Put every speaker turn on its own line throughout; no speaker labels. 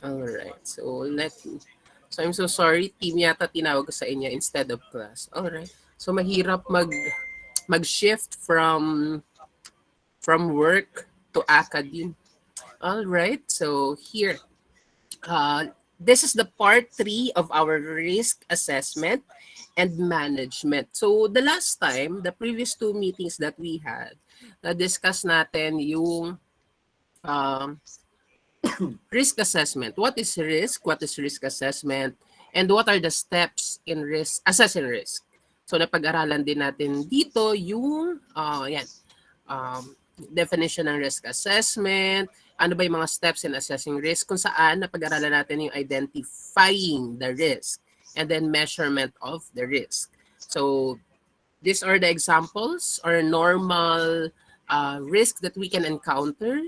Alright. So I'm so sorry, team yata tinawag ko sa inyo instead of class. Alright. So mahirap mag-shift from work to academe. Alright. So here, this is the part 3 of our risk assessment and management. So the last time, the previous two meetings that we had, na-discuss natin yung um, risk assessment. What is risk? What is risk assessment? And what are the steps in risk assessing risk? So napag-aralan din natin dito yung definition ng risk assessment, ano ba yung mga steps in assessing risk, kung saan napag-aralan natin yung identifying the risk and then measurement of the risk. So these are the examples or normal risks that we can encounter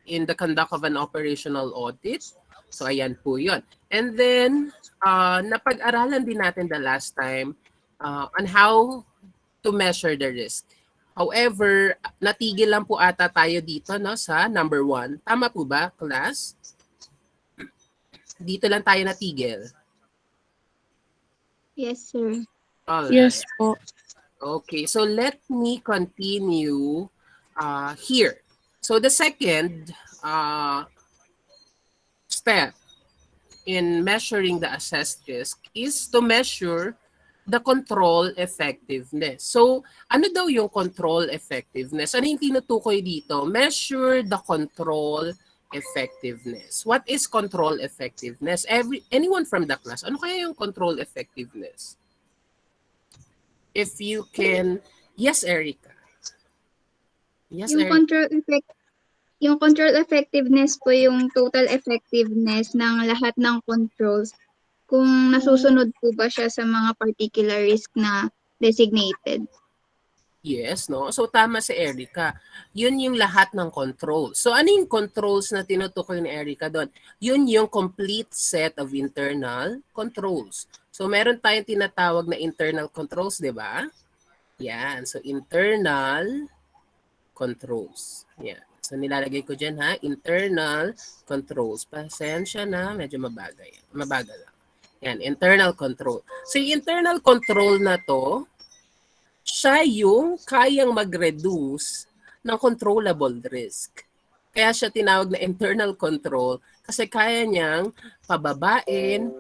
in the conduct of an operational audit. So ayan po yun. And then, napag-aralan din natin the last time on how to measure the risk. However, natigil lang po ata tayo dito no, sa number 1. Tama po ba, class? Dito lang tayo natigil.
Yes, sir.
Alright.
Yes po.
Okay, so let me continue here. So the second step in measuring the assessed risk is to measure the control effectiveness. So ano daw yung control effectiveness? Ano yung tinutukoy dito? Measure the control effectiveness. What is control effectiveness? Anyone from the class, ano kaya yung control effectiveness? If you can, yes, Erica. Yes,
Yung
Erica.
control effectiveness po yung total effectiveness ng lahat ng controls kung nasusunod po ba siya sa mga particular risk na designated.
Yes, no? So tama si Erica. Yun yung lahat ng controls. So ano yung controls na tinutukoy ni Erica doon? Yun yung complete set of internal controls. So meron tayong tinatawag na internal controls, di ba? Yan. So internal controls. Yan. So nilalagay ko dyan ha, internal controls. Pasensya na, medyo mabagal lang. Yan, internal control. So yung internal control na to, siya yung kayang mag-reduce ng controllable risk. Kaya siya tinawag na internal control kasi kaya niyang pababain,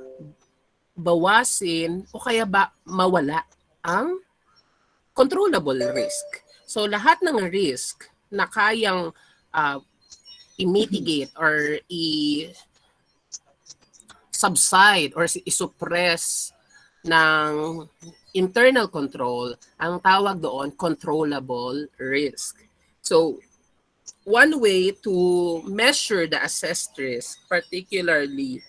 bawasin, o kaya mawala ang controllable risk. So lahat ng risk na kayang i-mitigate or i-subside or i-suppress ng internal control, ang tawag doon controllable risk. So one way to measure the assessed risk, particularly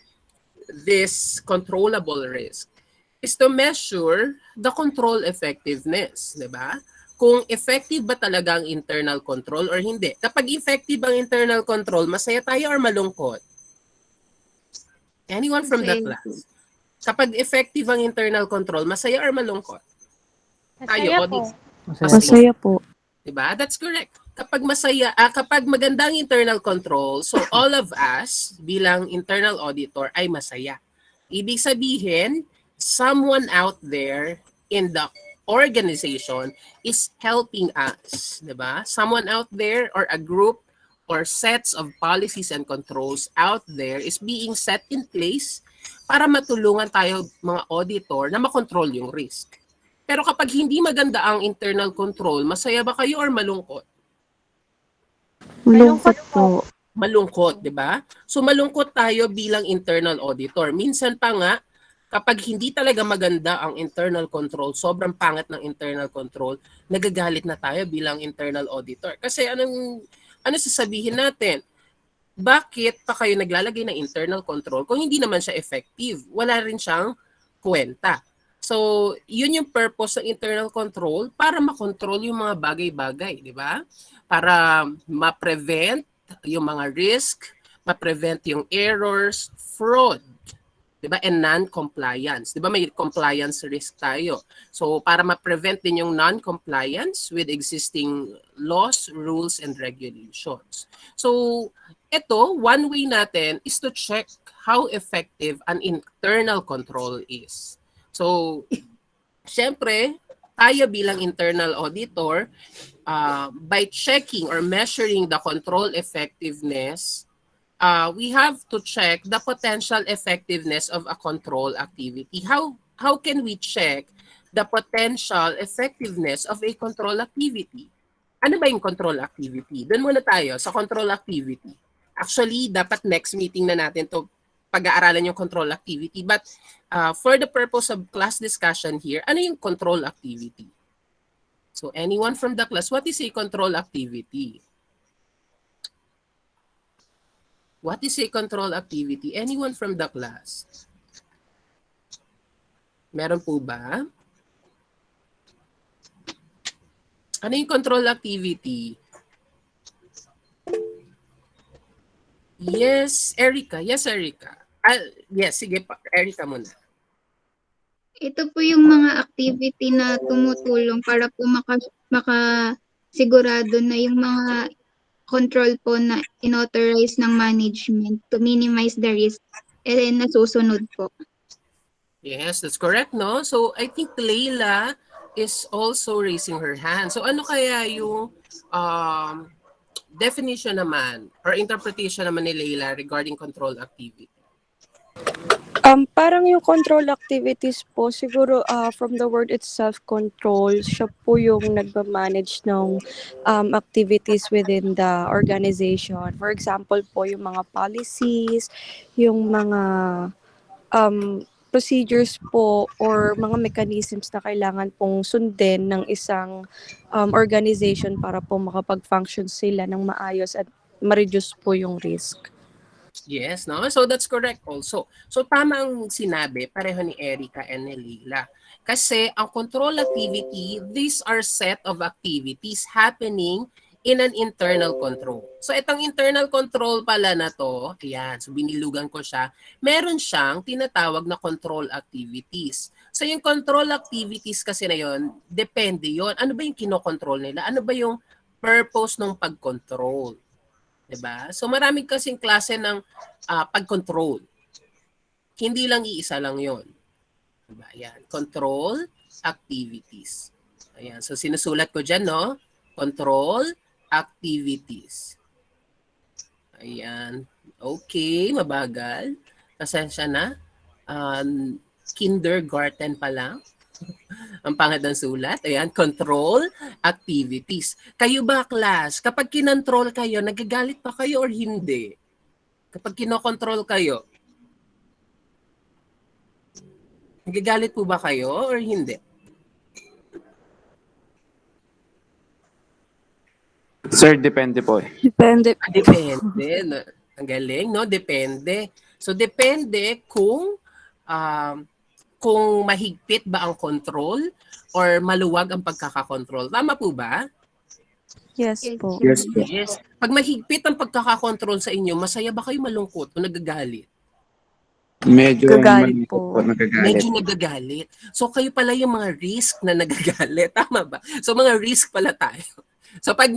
this controllable risk, is to measure the control effectiveness, di ba? Kung effective ba talaga ang internal control or hindi. Kapag effective ang internal control, masaya tayo or malungkot? Anyone from the class? Kapag effective ang internal control, masaya or malungkot?
Masaya po.
Masaya po.
Diba? That's correct. Kapag kapag maganda ang internal control, so all of us bilang internal auditor ay masaya. Ibig sabihin, someone out there in the organization is helping us, 'di ba? Someone out there or a group or sets of policies and controls out there is being set in place para matulungan tayo mga auditor na makontrol yung risk. Pero kapag hindi maganda ang internal control, masaya ba kayo or malungkot?
Malungkot po.
Malungkot, 'di ba? So malungkot tayo bilang internal auditor. Minsan pa nga kapag hindi talaga maganda ang internal control, sobrang pangat ng internal control, nagagalit na tayo bilang internal auditor. Kasi ano sasabihin natin? Bakit pa kayo naglalagay ng internal control kung hindi naman siya effective? Wala rin siyang kwenta. So, yun yung purpose ng internal control para makontrol yung mga bagay-bagay, di ba? Para ma-prevent yung mga risk, ma-prevent yung errors, fraud, 'di ba? And non-compliance. 'Di ba may compliance risk tayo. So para ma-prevent din yung non-compliance with existing laws, rules, and regulations. So ito, one way natin is to check how effective an internal control is. So syempre, tayo bilang internal auditor, by checking or measuring the control effectiveness, we have to check the potential effectiveness of a control activity. How can we check the potential effectiveness of a control activity? Ano ba yung control activity? Doon muna tayo sa control activity. Actually, dapat next meeting na natin to pag-aaralan yung control activity. But for the purpose of class discussion here, ano yung control activity? So anyone from the class, what is a control activity? What is a control activity? Anyone from the class? Meron po ba? Ano yung control activity? Yes, Erica. Yes, Erica. Yes, sige pa. Erica muna.
Ito po yung mga activity na tumutulong para po makasigurado na yung mga control po na inauthorize ng management to minimize the risk nasusunod po.
Yes, that's correct, no? So I think Leila is also raising her hand. So ano kaya yung definition naman or interpretation naman ni Leila regarding control activity?
Parang yung control activities po, siguro from the word itself, control, siya po yung nagmamanage ng activities within the organization. For example po, yung mga policies, yung mga procedures po or mga mechanisms na kailangan pong sundin ng isang organization para po makapag-function sila ng maayos at ma-reduce po yung risk.
Yes, no? So that's correct also. So tama ang sinabi, pareho ni Erica and ni Leila. Kasi ang control activity, these are set of activities happening in an internal control. So itong internal control pala na to, ayan, so binilugan ko siya, meron siyang tinatawag na control activities. So yung control activities kasi na yon, depende yon. Ano ba yung kinokontrol nila? Ano ba yung purpose ng pag-control? Diba? So maraming kasing klase ng pag-control. Hindi lang iisa lang yon. Diba? Ayan. Control activities. Ayan. So sinusulat ko dyan, no? Control activities. Ayan. Okay, mabagal. Pasensya na. Kindergarten pa lang. Ang pangit ng sulat. Ayan, control activities. Kayo ba, class, kapag kinontrol kayo, nagagalit pa kayo or hindi? Kapag kinokontrol kayo, nagagalit po ba kayo or hindi?
Sir, depende po eh.
Depende.
Depende. Ang galing, no? Depende. So, depende kung mahigpit ba ang control or maluwag ang pagkakakontrol. Tama po ba?
Yes po.
Yes po.
Yes. Pag mahigpit ang pagkakakontrol sa inyo, masaya ba kayo, malungkot o nagagalit?
Medyo
Gagalit
malungkot
po.
po, nagagalit.
Medyo nagagalit. So kayo pala yung mga risk na nagagalit. Tama ba? So mga risk pala tayo. So pag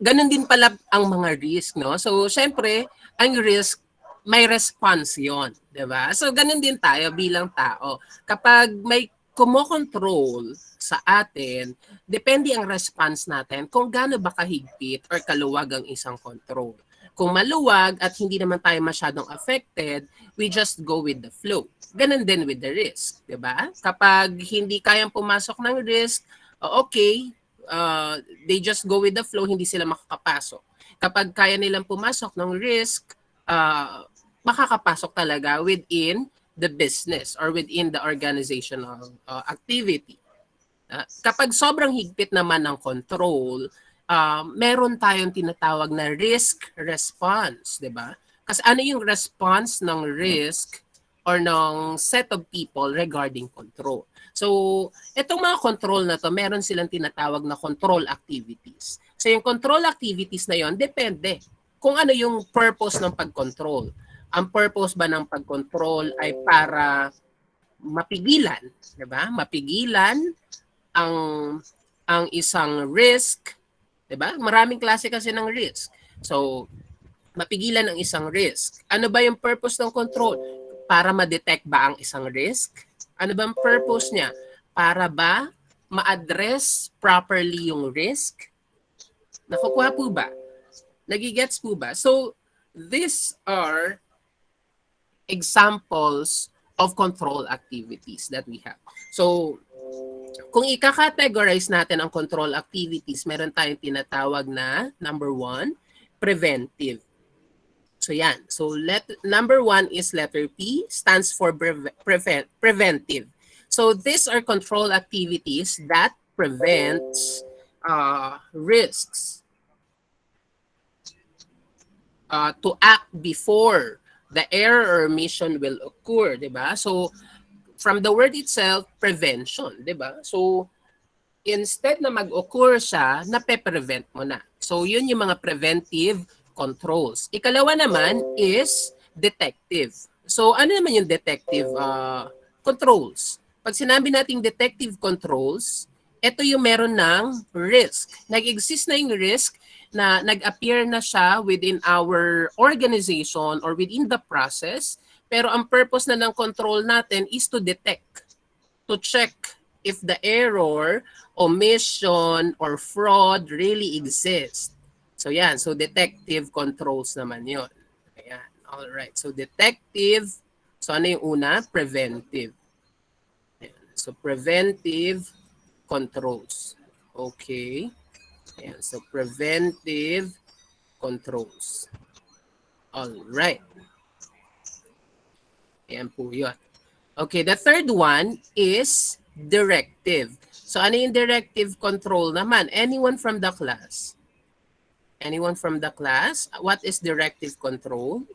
ganun din pala ang mga risk, no? So syempre, ang risk may response 'yon, 'di ba? So ganun din tayo bilang tao. Kapag may kumokontrol sa atin, depende ang response natin kung gaano ba kahigpit or kaluwag ang isang control. Kung maluwag at hindi naman tayo masyadong affected, we just go with the flow. Ganun din with the risk, 'di ba? Kapag hindi kayang pumasok ng risk, okay, they just go with the flow, hindi sila makakapasok. Kapag kaya nilang pumasok ng risk, makakapasok talaga within the business or within the organizational activity. Kapag sobrang higpit naman ng control, meron tayong tinatawag na risk response, 'di ba? Kasi ano yung response ng risk or ng set of people regarding control? So, itong mga control na to, meron silang tinatawag na control activities. So, yung control activities na yon, depende kung ano yung purpose ng pag-control. ang purpose ba ng pag-control ay para mapigilan, 'di ba? Mapigilan ang isang risk, 'di ba? Maraming klase kasi ng risk. So, mapigilan ang isang risk. Ano ba yung purpose ng control? Para ma-detect ba ang isang risk? Ano ba ang purpose niya? Para ba ma-address properly yung risk? Nakukuha po ba? Nagigets po ba? So, these are examples of control activities that we have. So, kung ika-categorize natin ang control activities, meron tayong tinatawag na number 1, preventive. So yan. So number 1 is letter P, stands for preventive. So these are control activities that prevents risks to act before the error or omission will occur, 'di ba? So from the word itself, prevention, 'di ba? So instead na mag-occur siya, nape-prevent mo na. So yun yung mga preventive controls. Ikalawa naman is detective. So ano naman yung detective controls? Pag sinabi nating detective controls, ito yung meron ng risk. Nag-exist na yung risk na nag-appear na siya within our organization or within the process, pero ang purpose na ng control natin is to detect, to check if the error, omission, or fraud really exists. So yan, so detective controls naman yon. Ayan, all right. So detective, so ano yung una? Preventive. Ayan. So preventive controls. Okay. Ayan, so preventive controls. All right. Ayan po yun. Okay, the third one is directive. So ano yung directive control naman? Anyone from the class? Anyone from the class? What is directive control?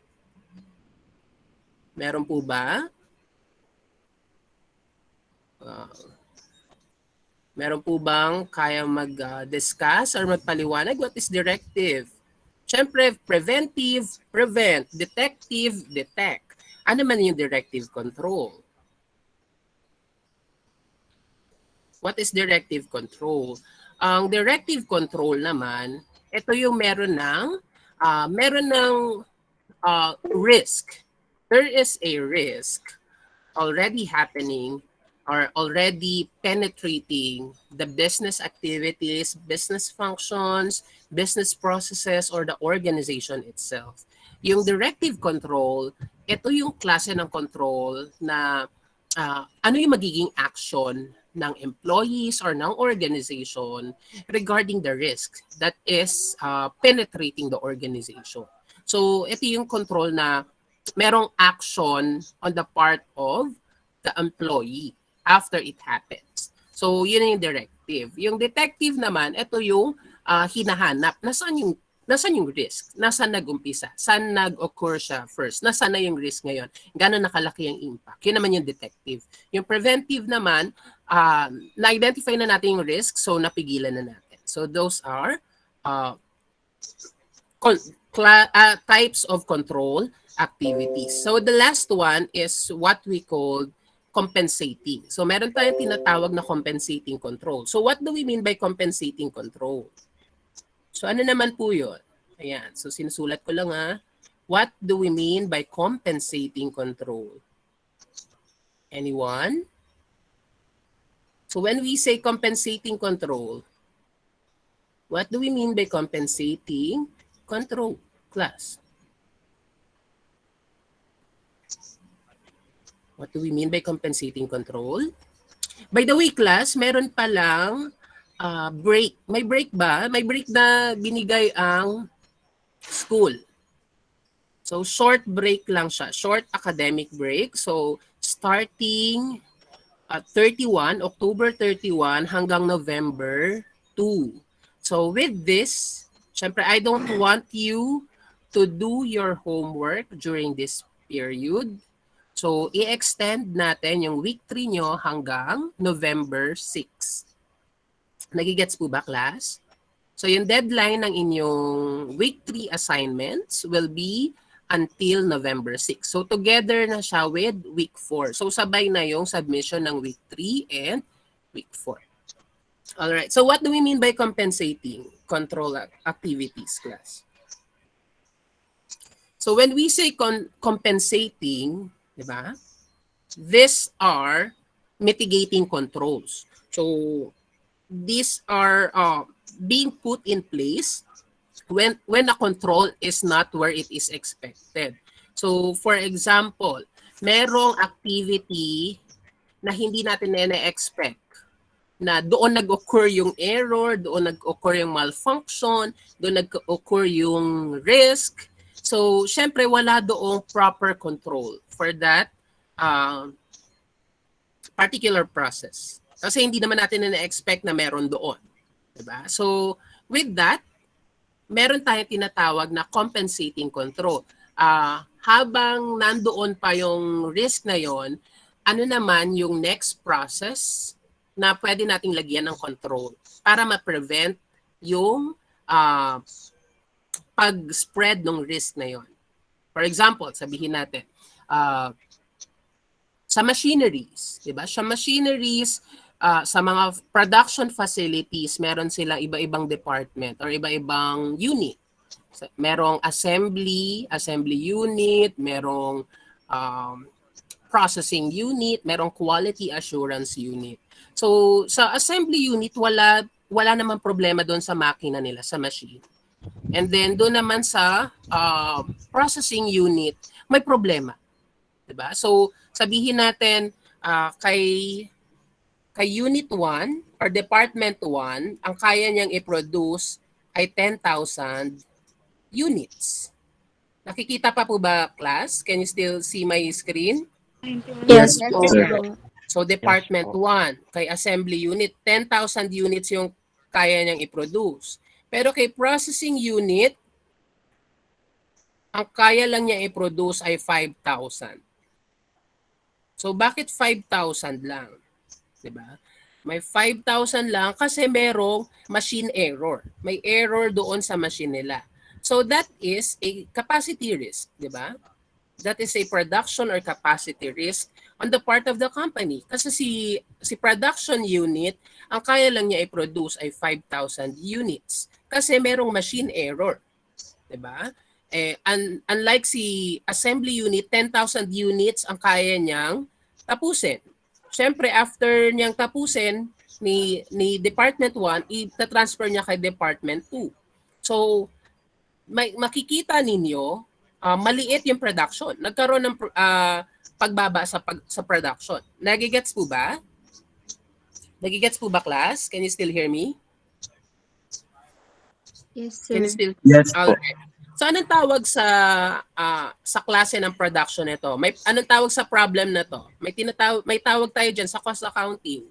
Meron po ba? Meron po bang kaya mag-discuss or magpaliwanag? What is directive? Siyempre, preventive, prevent. Detective, detect. Ano man yung directive control? What is directive control? Ang directive control naman, ito yung meron ng risk. There is a risk already happening or already penetrating the business activities, business functions, business processes, or the organization itself. Yung directive control, ito yung klase ng control na ano yung magiging action ng employees or ng organization regarding the risk that is penetrating the organization. So ito yung control na merong action on the part of the employee after it happens. So yun yung directive. Yung detective naman, ito yung hinahanap. Nasaan yung risk? Nasaan nag-umpisa? Saan nag-occur siya first? Nasaan na yung risk ngayon? Gano'n nakalaki yung impact? Yun naman yung detective. Yung preventive naman, na-identify na natin yung risk, so napigilan na natin. So those are types of control activities. So the last one is what we call compensating. So meron tayong tinatawag na compensating control. So what do we mean by compensating control? So ano naman po yun? Ayan. So sinusulat ko lang What do we mean by compensating control? Anyone? So when we say compensating control, what do we mean by compensating control? Class. What do we mean by compensating control? By the way, class, meron palang break. May break ba? May break na binigay ang school. So, short break lang siya. Short academic break. So, starting at October 31 hanggang November 2. So, with this, syempre, I don't want you to do your homework during this period. So, i-extend natin yung week 3 nyo hanggang November 6. Nagigets po ba, class? So, yung deadline ng inyong week 3 assignments will be until November 6. So together na siya with week 4. So sabay na yung submission ng week 3 and week 4. Alright, so what do we mean by compensating control activities, class? So when we say compensating, di ba? These are mitigating controls. So these are being put in place when a control is not where it is expected. So for example, merong activity na hindi natin na-expect na doon nag-occur yung error, doon nag-occur yung malfunction, doon nag-occur yung risk. So, syempre, wala doong proper control for that particular process. Kasi hindi naman natin na-expect na meron doon. Diba? So, with that, meron tayong tinatawag na compensating control. Habang nandoon pa yung risk na yon, ano naman yung next process na pwede nating lagyan ng control para ma-prevent yung pag-spread ng risk na yon. For example, sabihin natin, sa machineries, diba? Sa machineries, sa mga production facilities, meron sila iba-ibang department or iba-ibang unit. Merong assembly unit, merong processing unit, merong quality assurance unit. So, sa assembly unit, wala namang problema doon sa makina nila, sa machine. And then, doon naman sa processing unit, may problema. Diba? So, sabihin natin, kay Unit 1 or Department 1, ang kaya niyang i-produce ay 10,000 units. Nakikita pa po ba, class? Can you still see my screen?
Yes,
Yes,
po.
sir.
So Department 1, kay Assembly Unit, 10,000 units yung kaya niyang i-produce. Pero kay Processing Unit, ang kaya lang niya i-produce ay 5,000. So bakit 5,000 lang? Diba? May 5,000 lang kasi merong machine error. May error doon sa machine nila. So that is a capacity risk, diba? That is a production or capacity risk on the part of the company. Kasi si production unit, ang kaya lang niya i-produce ay 5,000 units. Kasi merong machine error. Diba? Unlike si assembly unit, 10,000 units ang kaya niyang tapusin. Siyempre, after niyang tapusin ni Department 1, i-transfer niya kay Department 2. So, makikita ninyo, maliit yung production. Nagkaroon ng pagbaba sa production. Nagigets po ba? Nagigets po ba, class? Can you still hear me?
Yes,
Can you
sir.
still?
Yes po.
Alright. So anong tawag sa klase ng production nito? Anong tawag sa problem na to? May tawag tayo diyan sa cost accounting.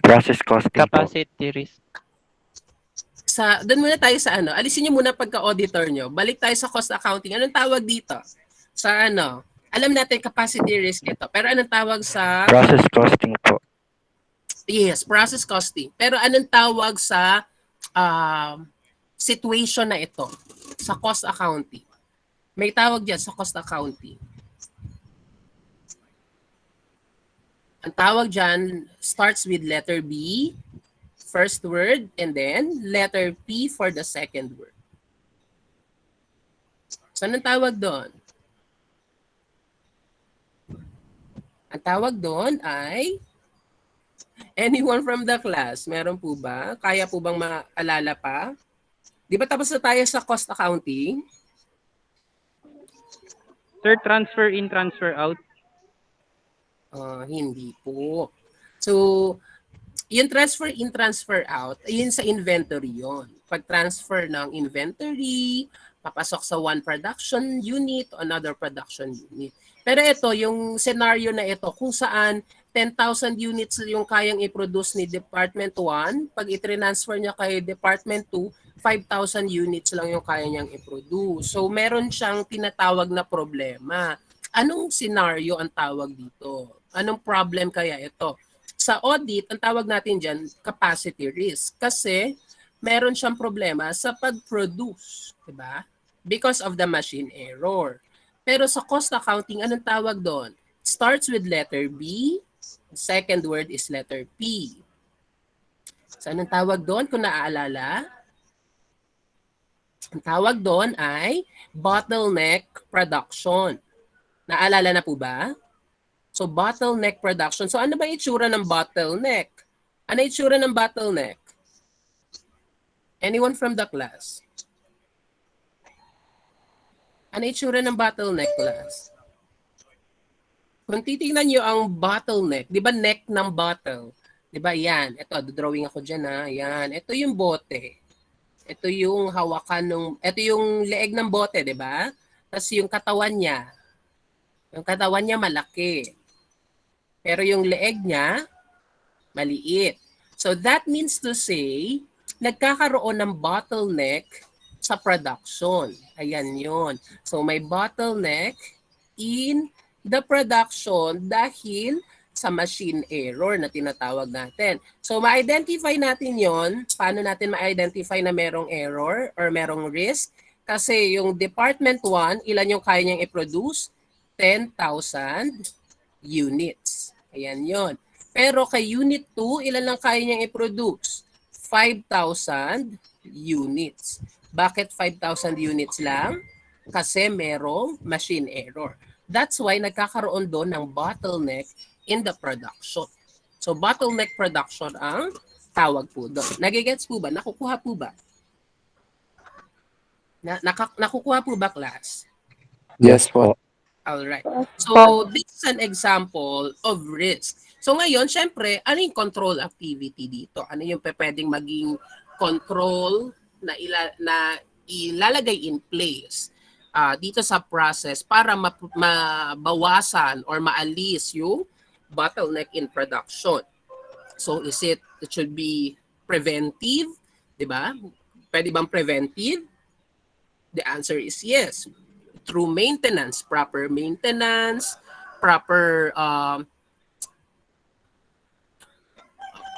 Process costing po.
Capacity risk.
Doon muna tayo sa ano. Alisin niyo muna pagka-auditor niyo. Balik tayo sa cost accounting. Anong tawag dito? Sa ano? Alam natin capacity risk ito. Pero anong tawag sa
Process costing po.
Yes, process costing. Pero anong tawag sa situation na ito? Sa cost accounting. May tawag diyan sa cost accounting. Ang tawag diyan starts with letter B, first word, and then letter P for the second word. So, anong tawag doon? Ang tawag doon ay anyone from the class? Meron po ba? Kaya po bang maalala pa? Di ba tapos na tayo sa cost accounting?
Sir, transfer in, transfer out.
Hindi po. So, yung transfer in, transfer out, yun sa inventory yon. Pag-transfer ng inventory, papasok sa one production unit to another production unit. Pero ito, yung scenario na ito, kung saan 10,000 units yung kayang i-produce ni Department 1, pag i-transfer niya kay Department 2, 5,000 units lang yung kaya niyang i-produce. So, meron siyang tinatawag na problema. Anong scenario ang tawag dito? Anong problem kaya ito? Sa audit, ang tawag natin dyan, capacity risk. Kasi meron siyang problema sa pag-produce. Diba? Because of the machine error. Pero sa cost accounting, anong tawag doon? Starts with letter B. Second word is letter P. So anong tawag doon kung naaalala? Ang tawag doon ay bottleneck production. Naalala na po ba? So bottleneck production. So ano ba itsura ng bottleneck? Ano itsura ng bottleneck? Anyone from the class? Ano itsura ng bottleneck, class? Kung titingnan nyo ang bottleneck, di ba neck ng bottle? Di ba yan? Ito, drawing ako dyan ha. Yan. Ito yung bote. Ito yung hawakan ng, ito yung leeg ng bote, di ba? Tapos yung katawan niya. Yung katawan niya malaki. Pero yung leeg niya, maliit. So that means to say, nagkakaroon ng bottleneck sa production. Ayan yun. So may bottleneck in the production dahil sa machine error na tinatawag natin. So ma-identify natin yon. Paano natin ma-identify na merong error or merong risk? Kasi yung Department 1, ilan yung kaya niyang i-produce? 10,000 units. Ayan yon. Pero kay Unit 2, ilan lang kaya niyang i-produce? 5,000 units. Bakit 5,000 units lang? Kasi merong machine error. That's why nagkakaroon doon ng bottleneck in the production. So bottleneck production ang tawag po doon. Nagigets po ba? Nakukuha po ba? Nakukuha po ba, class?
Yes po.
Alright. So this is an example of risk. So ngayon, syempre, ano yung control activity dito? Ano yung pwedeng maging control na ilalagay in place dito sa process para mabawasan or maalis yung bottleneck in production. So it should be preventive, di ba? Pwede bang preventive? The answer is yes. Through maintenance, proper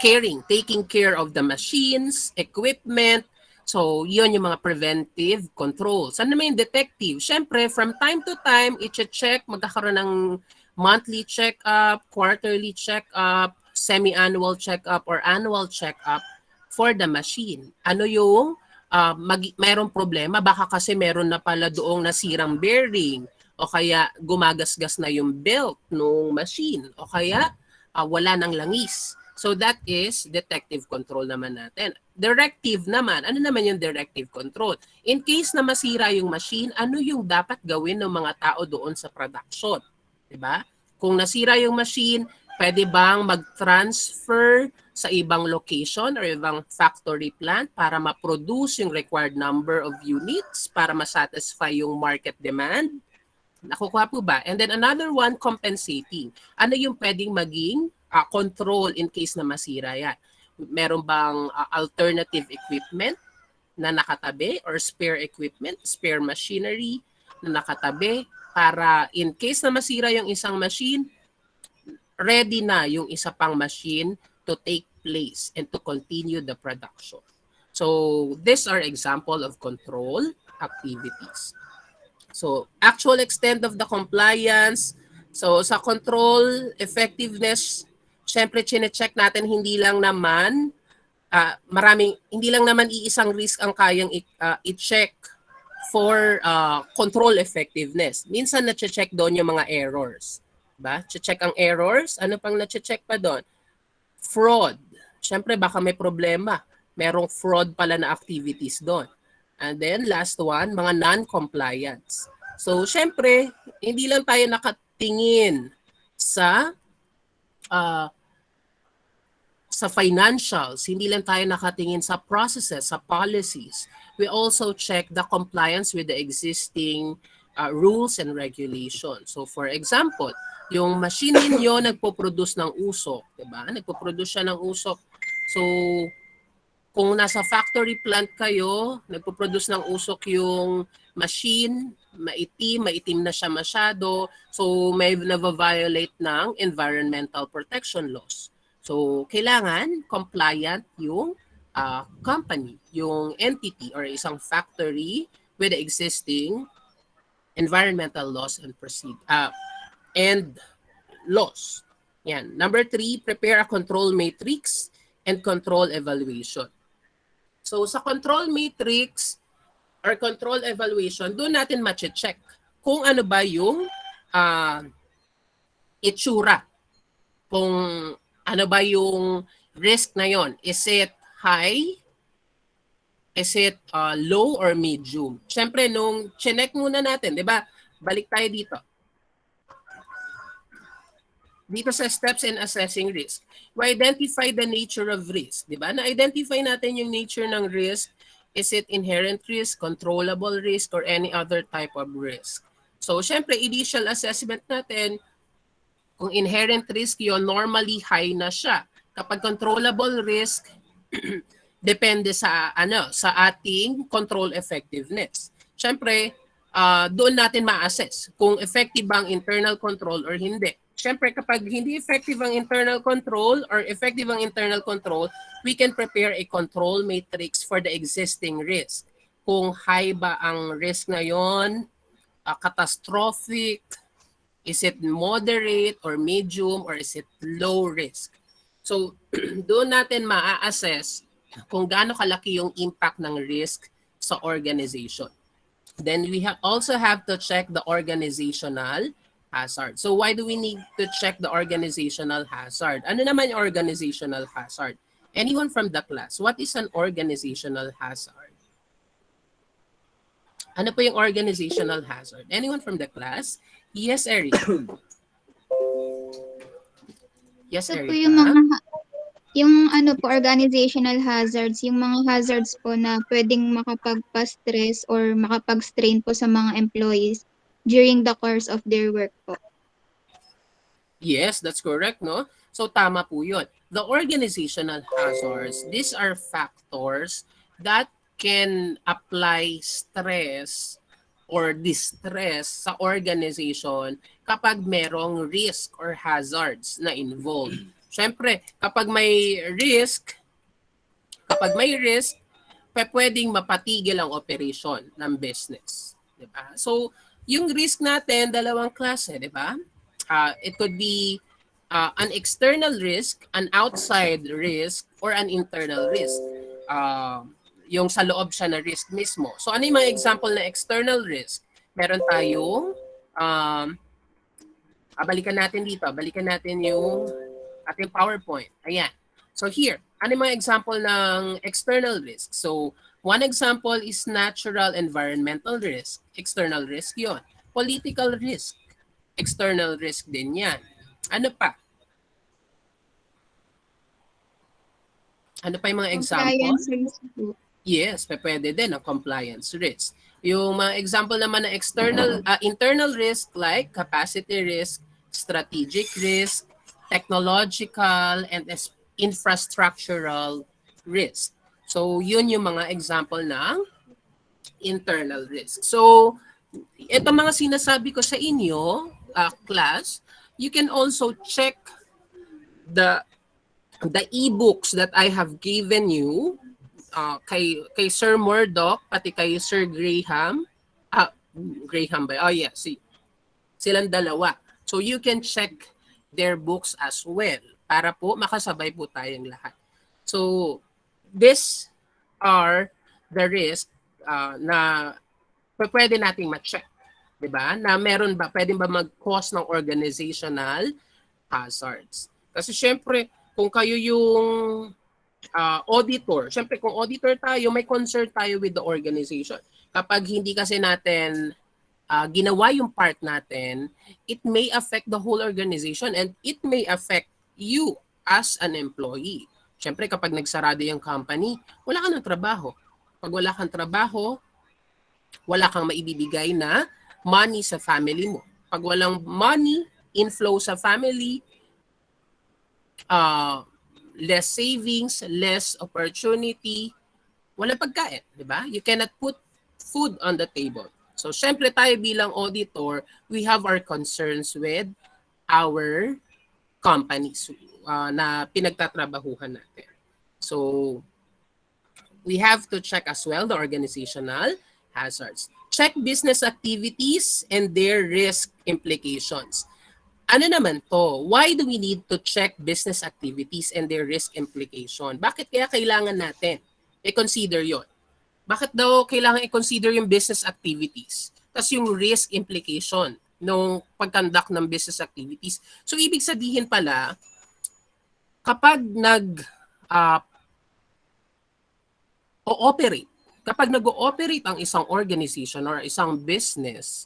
caring, taking care of the machines, equipment. So, yun yung mga preventive controls. Ano naman yung detective? Siyempre, from time to time, i-check, magkakaroon ng monthly check-up, quarterly check-up, semi-annual check-up, or annual check-up for the machine. Ano yung mayroong problema? Baka kasi meron na pala doong nasirang bearing, o kaya gumagasgas na yung belt ng machine, o kaya wala ng langis. So that is detective control naman natin. Directive naman, ano naman yung directive control? In case na masira yung machine, ano yung dapat gawin ng mga tao doon sa production? Diba? Kung nasira yung machine, pwede bang mag-transfer sa ibang location or ibang factory plant para ma-produce yung required number of units para ma-satisfy yung market demand? Nakukuha po ba? And then another one, compensating. Ano yung pwedeng maging control in case na masira yan? Meron bang alternative equipment na nakatabi or spare equipment, spare machinery na nakatabi para in case na masira yung isang machine, ready na yung isa pang machine to take place and to continue the production. So these are example of control activities. So actual extent of the compliance. So sa control effectiveness, syempre chine-check natin hindi lang naman hindi lang naman iisang risk ang kayang i-check for control effectiveness. Minsan na-check doon yung mga errors. Ba? Check ang errors. Ano pang na-check pa doon? Fraud. Syempre baka may problema. Merong fraud pala na activities doon. And then last one, mga non-compliance. So syempre, hindi lang tayo nakatingin sa financials, hindi lang tayo nakatingin sa processes, sa policies. We also check the compliance with the existing rules and regulations. So for example, yung machine niyo nagpo-produce ng usok, 'di ba? Nagpo-produce siya ng usok. So kung nasa factory plant kayo, nagpo-produce ng usok yung machine, maitim na siya masyado, so may na-violate ng environmental protection laws. So kailangan compliant yung company, yung entity or isang factory with the existing environmental laws and laws. Yan. Number 3, prepare a control matrix and control evaluation. So sa control matrix or control evaluation, doon natin ma-check kung ano ba yung itsura. Kung ano ba yung risk na yon. Is it high? Is it low or medium? Siyempre, nung chinek muna natin, di ba? Balik tayo dito. Dito sa steps in assessing risk. We identify the nature of risk. Di ba? Na-identify natin yung nature ng risk. Is it inherent risk, controllable risk, or any other type of risk? So, syempre, initial assessment natin, kung inherent risk yun, normally high na siya. Kapag controllable risk, depende sa ating control effectiveness. Syempre, doon natin ma-assess kung effective ang internal control or hindi. Syempre, kapag hindi effective ang internal control or effective ang internal control, we can prepare a control matrix for the existing risk. Kung high ba ang risk na yon, catastrophic, is it moderate or medium, or is it low risk? So, doon natin ma-assess kung gaano kalaki yung impact ng risk sa organization. Then we also have to check the organizational hazard. So why do we need to check the organizational hazard? Ano naman yung organizational hazard? Anyone from the class, what is an organizational hazard? Ano po yung organizational hazard? Anyone from the class? Yes, Erica. Yes,
Ito
Erica.
po yung ano po, organizational hazards, yung mga hazards po na pwedeng makapagpa-stress or makapag-strain po sa mga employees during the course of their work po.
Yes, that's correct, no? So tama po yun. The organizational hazards, these are factors that can apply stress or distress sa organization kapag merong risk or hazards na involved. Siyempre, kapag may risk, pwedeng mapatigil ang operation ng business. Diba? So, yung risk natin, dalawang klase, di ba? It could be an external risk, an outside risk, or an internal risk. Yung sa loob siya na risk mismo. So, ano yung mga example na external risk? Meron tayong, balikan natin dito. Balikan natin yung ating PowerPoint. Ayan. So here, ano yung mga example ng external risk? So, one example is natural environmental risk. External risk yon. Political risk. External risk din yan. Ano pa? Ano pa yung mga example?
Compliance risk po.
Yes, pwede din ang compliance risk. Yung mga example naman ng internal risk like capacity risk, strategic risk, technological, and infrastructural risk. So, yun yung mga example ng internal risk. So, ito mga sinasabi ko sa inyo, class, you can also check the e-books that I have given you kay Sir Murdoch, pati kay Sir Graham. Graham ba? Oh, yeah, silang dalawa. So, you can check their books as well para po makasabay po tayong lahat. So, these are the risks na pwede nating ma-check. Diba? Na meron ba, pwede ba mag-cause ng organizational hazards. Kasi syempre, kung kayo yung auditor, syempre kung auditor tayo, may concern tayo with the organization. Kapag hindi kasi natin ginawa yung part natin, it may affect the whole organization and it may affect you as an employee. Siyempre, kapag nagsarado yung company, wala kang ng trabaho. Pag wala kang trabaho, wala kang maibibigay na money sa family mo. Pag walang money, inflow sa family, less savings, less opportunity, wala pagkain, di ba? You cannot put food on the table. So, syempre tayo bilang auditor, we have our concerns with our companies na pinagtatrabahuhan natin. So, we have to check as well the organizational hazards. Check business activities and their risk implications. Ano naman to? Why do we need to check business activities and their risk implication? Bakit kaya kailangan natin i-consider yon? Bakit daw kailangan i-consider yung business activities? Tapos yung risk implication ng pag-conduct ng business activities. So, ibig sabihin pala, kapag o-operate, kapag nag-ooperate ang isang organization or isang business,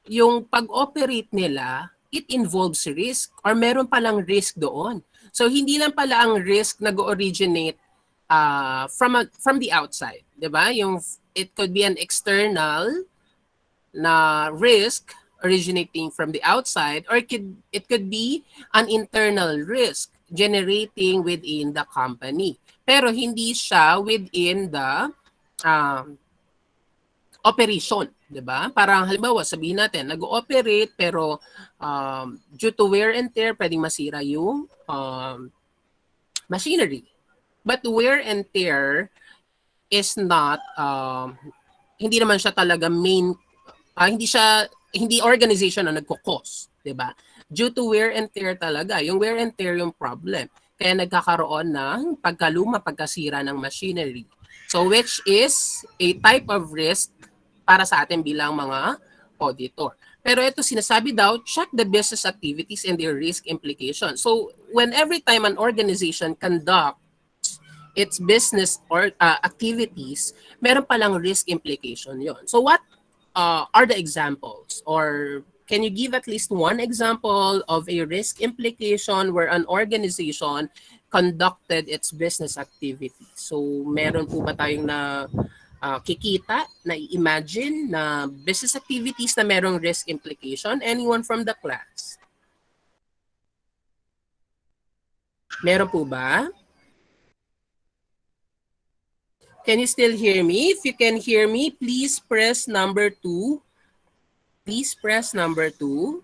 yung pag-operate nila, it involves risk or meron palang risk doon. So, hindi lang pala ang risk nag-originate from the outside, 'di ba? Yung it could be an external na risk originating from the outside, or it could be an internal risk generating within the company. Pero hindi siya within the operation, 'di ba? Parang halimbawa, sabihin natin, nag-ooperate pero due to wear and tear, pwedeng masira yung machinery. But wear and tear is not hindi naman siya talaga main hindi organization na nagko-cause, 'di ba? Due to wear and tear talaga. Yung wear and tear yung problem. Kaya nagkakaroon ng pagkaluma, pagkasira ng machinery. So which is a type of risk para sa atin bilang mga auditor. Pero ito sinasabi daw, check the business activities and their risk implications. So when every time an organization conducts its business or activities, meron palang risk implication yon. So what are the examples, or can you give at least one example of a risk implication where an organization conducted its business activity? So meron po ba tayong na kikita, na imagine na business activities na merong risk implication? Anyone from the class? Meron po ba? Can you still hear me? If you can hear me, please press number 2. Please press number 2.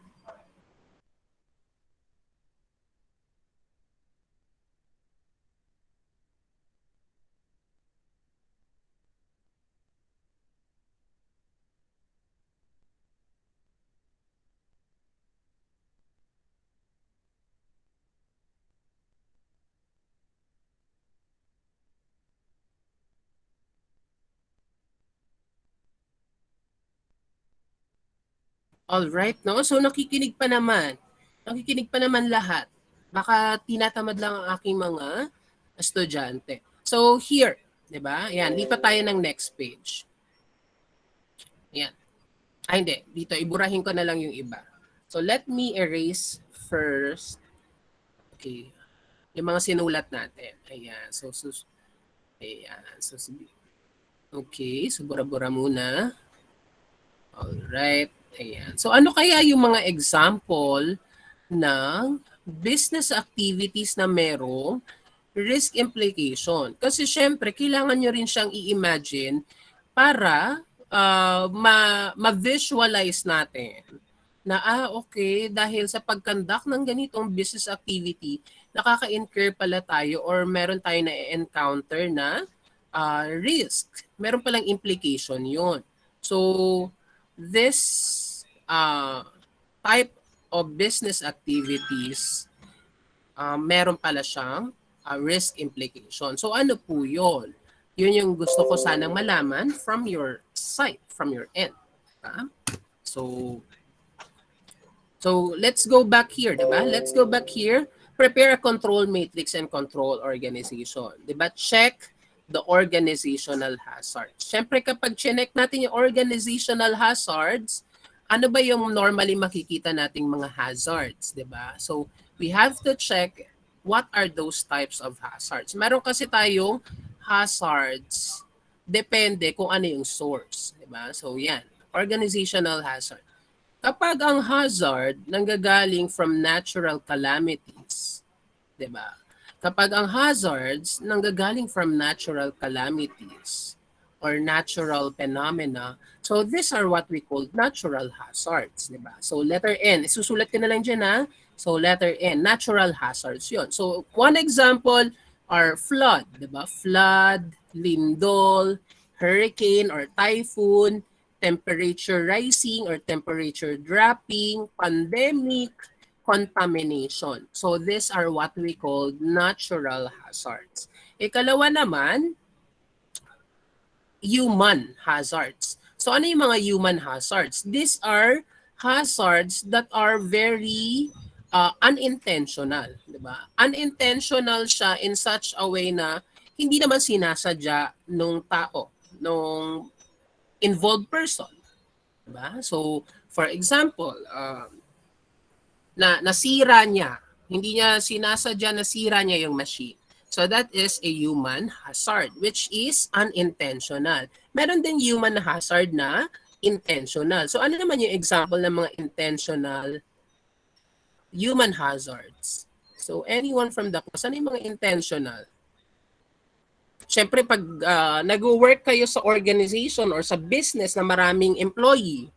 All right, no? So nakikinig pa naman. Nakikinig pa naman lahat. Baka tinatamad lang ang aking mga estudyante. So here, 'di ba? Ayan, lipat tayo ng next page. Ayan. Hindi. Dito, iburahin ko na lang yung iba. So let me erase first. Okay. Yung mga sinulat natin. Ayan. Ayan. Okay. So bura-bura muna. Alright. Ayan. So ano kaya yung mga example ng business activities na merong risk implication? Kasi syempre, kailangan nyo rin siyang i-imagine para ma-visualize natin na okay, dahil sa pag-conduct ng ganitong business activity, nakaka-incur pala tayo or meron tayo na encounter na risk. Meron palang implication yun. So, this type of business activities, meron pala siyang risk implication. So ano po yun? Yun yung gusto ko sanang malaman from your side, from your end. So let's go back here, diba? Let's go back here. Prepare a control matrix and control organization. Diba? Check the organizational hazards. Siyempre kapag chinek natin yung organizational hazards, ano ba yung normally makikita nating mga hazards, 'di ba? So we have to check what are those types of hazards. Meron kasi tayong hazards, depende kung ano yung source, 'di ba? So yan, organizational hazard. Kapag ang hazard nanggagaling from natural calamities, 'di ba? Kapag ang hazards nanggagaling from natural calamities or natural phenomena, so these are what we call natural hazards, di ba? So letter N, isusulat ko na lang dyan ha. So letter N, natural hazards yun. So one example are flood, di ba? Flood, lindol, hurricane or typhoon, temperature rising or temperature dropping, pandemic, contamination. So these are what we call natural hazards. Ikalawa naman, human hazards. So ano yung mga human hazards? These are hazards that are very unintentional, 'di ba? Unintentional siya in such a way na hindi naman sinasadya nung tao, nung involved person, 'di ba? So for example, nasira niya, hindi niya sinasadya, nasira niya yung machine. So that is a human hazard which is unintentional. Meron din human hazard na intentional. So ano naman yung example ng mga intentional human hazards? So anyone from the class, ano yung mga intentional? Siyempre pag nag-work kayo sa organization or sa business na maraming employee,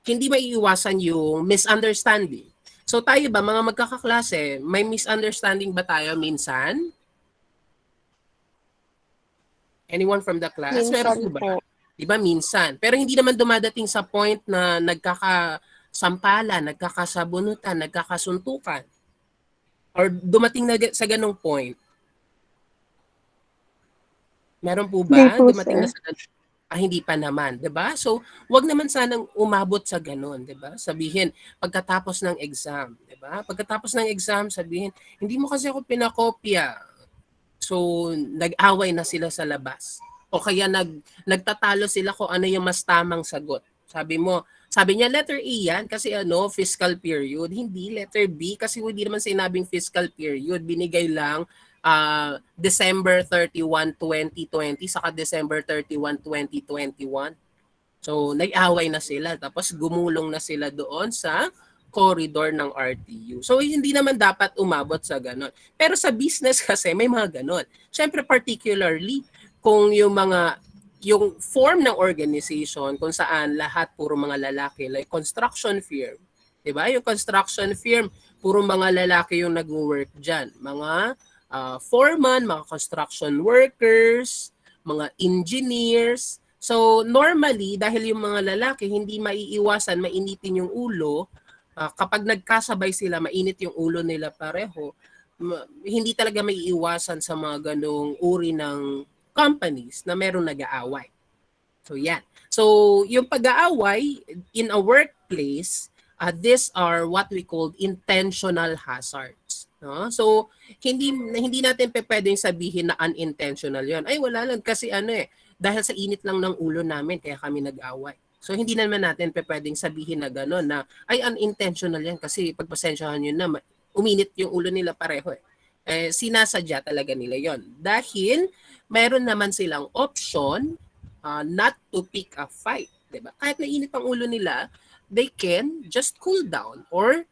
hindi maiiwasan yung misunderstanding. So tayo ba, mga magkakaklase, may misunderstanding ba tayo minsan? Anyone from the class? Meron
Minsan
po ba?
po.
Diba minsan? Pero hindi naman dumadating sa point na nagkakasampalan, nagkakasabunutan, nagkakasuntukan. Or dumating na sa ganong point. Meron po
Hindi
ba?
po,
Dumating na
sir.
sa ganong hindi pa naman, 'di ba? So, wag naman sanang umabot sa ganun, 'di ba? Sabihin pagkatapos ng exam, 'di ba? Pagkatapos ng exam, sabihin, hindi mo kasi ako pinakopya. So, nag-away na sila sa labas. O kaya nagtatalo sila kung ano yung mas tamang sagot. Sabi niya letter A yan kasi fiscal period. Hindi letter B kasi hindi naman sinabing fiscal period. Binigay lang December 31, 2020 saka December 31, 2021. So, nag-away na sila. Tapos gumulong na sila doon sa corridor ng RTU. So, hindi naman dapat umabot sa ganon. Pero sa business kasi, may mga ganon. Siyempre, particularly, kung yung form ng organization kung saan lahat puro mga lalaki, like construction firm. Diba? Yung construction firm, puro mga lalaki yung nag-work dyan. Mga foreman, mga construction workers, mga engineers. So normally, dahil yung mga lalaki hindi maiiwasan, mainitin yung ulo, kapag nagkasabay sila, mainit yung ulo nila pareho, hindi talaga maiiwasan sa mga ganong uri ng companies na meron nag-aaway. So yan. So yung pag-aaway in a workplace, these are what we call intentional hazards. No? So hindi natin pwedeng sabihin na unintentional 'yon. Ay wala lang kasi dahil sa init lang ng ulo namin kaya kami nag-away. So hindi naman natin pwedeng sabihin na gano'n na ay unintentional 'yan kasi pagpasensyahan niyo na uminit yung ulo nila pareho eh. Sinasadya talaga nila 'yon. Dahil meron naman silang option not to pick a fight, 'di ba? Kahit nainit ang ulo nila, they can just cool down or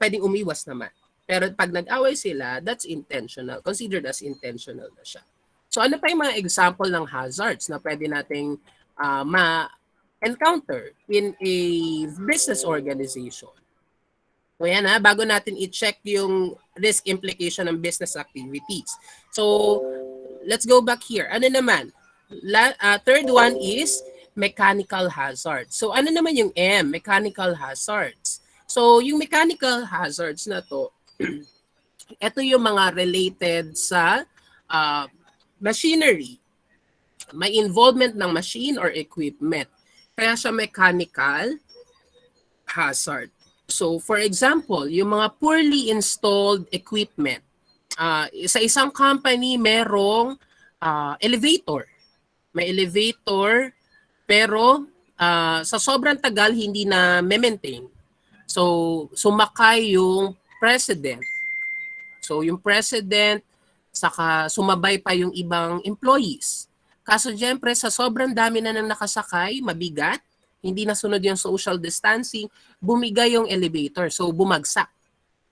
pwedeng umiwas naman. Pero pag nag-away sila, that's intentional. Considered as intentional na siya. So ano pa yung mga example ng hazards na pwede nating ma-encounter in a business organization? So yan bago natin i-check yung risk implication ng business activities. So let's go back here. Ano naman? Third one is mechanical hazards. So ano naman yung M? Mechanical hazards. So yung mechanical hazards na to, ito yung mga related sa machinery. May involvement ng machine or equipment. Kaya siya mechanical hazard. So for example, yung mga poorly installed equipment. Sa isang company merong elevator. May elevator pero sa sobrang tagal hindi na maintain. So sumakay yung president. So yung president saka sumabay pa yung ibang employees. Kaso syempre sa sobrang dami na nang nakasakay, mabigat, hindi nasunod yung social distancing, bumigay yung elevator. So bumagsak.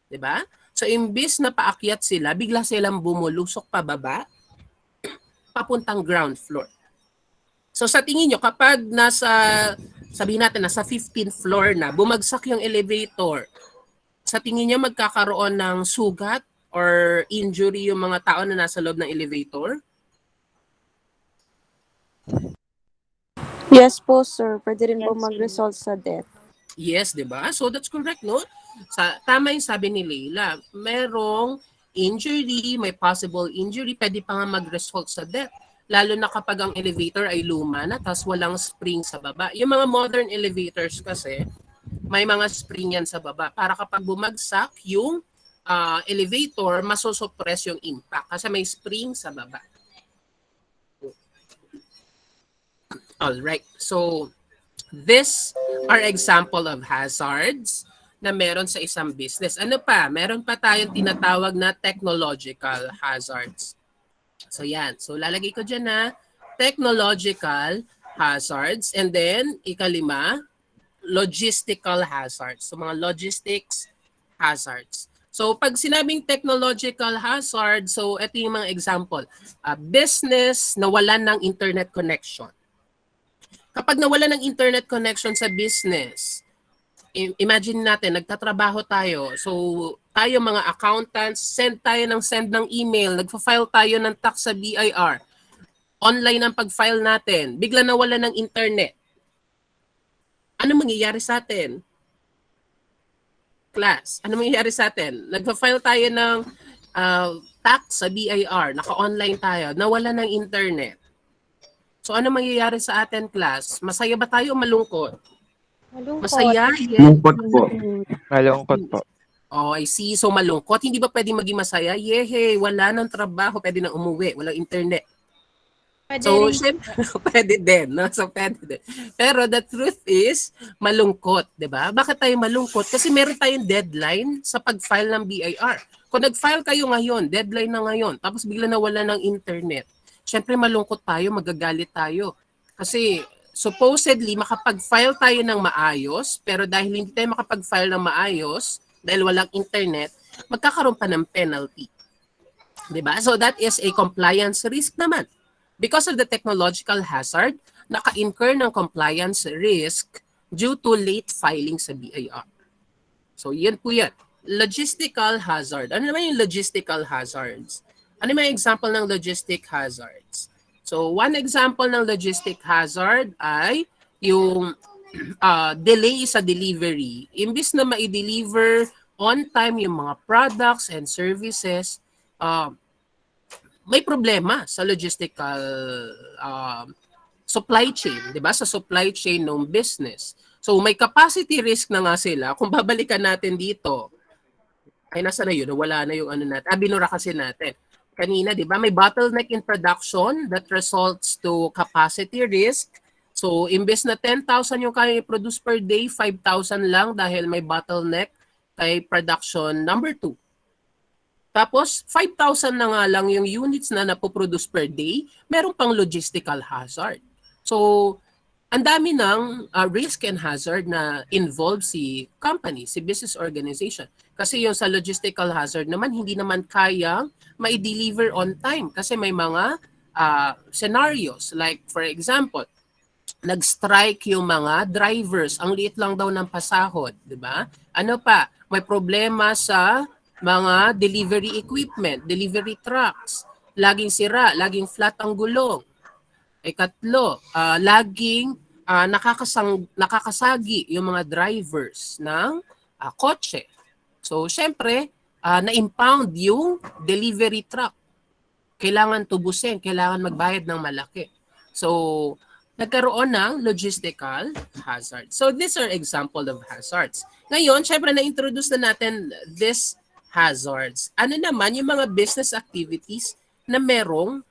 'Di ba? So imbis na paakyat sila, bigla silang bumulusok pababa papuntang ground floor. So sa tingin nyo, kapag sabihin natin, nasa 15th floor na, bumagsak yung elevator, sa tingin nyo magkakaroon ng sugat or injury yung mga tao na nasa loob ng elevator?
Yes po, sir. Pwede rin po
Yes, sir.
mag-result sa death.
Yes, 'di ba? So that's correct, no? Tama yung sabi ni Leila. Merong injury, may possible injury, pwede pa nga mag-result sa death. Lalo na kapag ang elevator ay luma na tapos walang spring sa baba. Yung mga modern elevators kasi, may mga spring yan sa baba para kapag bumagsak yung elevator, masosuppress yung impact kasi may spring sa baba. Alright, so these are example of hazards na meron sa isang business. Ano pa? Meron pa tayong tinatawag na technological hazards. So yan. So lalagay ko dyan na technological hazards. And then, ikalima, logistical hazards. So mga logistics hazards. So pag sinabing technological hazard, so ito yung mga example. Business nawalan ng internet connection. Kapag nawalan ng internet connection sa business, imagine natin, nagtatrabaho tayo. So, tayo mga accountants, send ng email, nagfa-file tayo ng tax sa BIR. Online ang pag-file natin. Bigla nawalan ng internet. Ano mangyayari sa atin? Class, ano mangyayari sa atin? Nagfa-file tayo ng tax sa BIR, naka-online tayo, nawalan ng internet. So ano mangyayari sa atin, class? Masaya ba tayo o malungkot?
Malungkot.
Masaya? Yes.
Malungkot po. Malungkot po.
Oh, I see. So malungkot. Hindi ba pwede maging masaya? Yehe, wala nang trabaho. Pwede nang umuwi. Walang internet.
Pwede
So,
rin.
syempre, pwede din. No? So, pwede din. Pero the truth is, malungkot. Diba? Bakit tayo malungkot? Kasi meron tayong deadline sa pag-file ng BIR. Kung nag-file kayo ngayon, deadline na ngayon, tapos bigla nawala ng internet, syempre malungkot tayo, magagalit tayo. Kasi supposedly makapag-file tayo ng maayos, pero dahil hindi tayo makapag-file ng maayos, dahil walang internet, magkakaroon pa ng penalty. Diba? So that is a compliance risk naman. Because of the technological hazard, naka-incur ng compliance risk due to late filing sa BIR. So yan po yan. Logistical hazard. Ano naman yung logistical hazards? Ano yung example ng logistic hazards? So, one example ng logistic hazard ay yung delay sa delivery. Imbis na ma-deliver on time yung mga products and services, may problema sa logistical supply chain, 'di ba? Sa supply chain ng business. So, may capacity risk na nga sila. Kung babalikan natin dito, ay nasa na yun, wala na yung ano natin. Binura kasi natin kanina, di ba? May bottleneck in production that results to capacity risk. So, imbes na 10,000 yung kaya i-produce per day, 5,000 lang dahil may bottleneck kay production number 2. Tapos, 5,000 na nga lang yung units na napoproduce per day, meron pang logistical hazard. So, ang dami ng risk and hazard na involved si company, si business organization. Kasi yung sa logistical hazard naman, hindi naman kayang ma-deliver on time. Kasi may mga scenarios. Like for example, nag-strike yung mga drivers. Ang liit lang daw ng pasahod. Diba? Ano pa? May problema sa mga delivery equipment, delivery trucks. Laging sira, laging flat ang gulong. Ikatlo, laging nakakasagi yung mga drivers ng kotse. So, syempre, na-impound yung delivery truck. Kailangan tubusin, kailangan magbayad ng malaki. So, nagkaroon ng logistical hazard. So, these are example of hazards. Ngayon, syempre, na-introduce na natin these hazards. Ano naman yung mga business activities na merong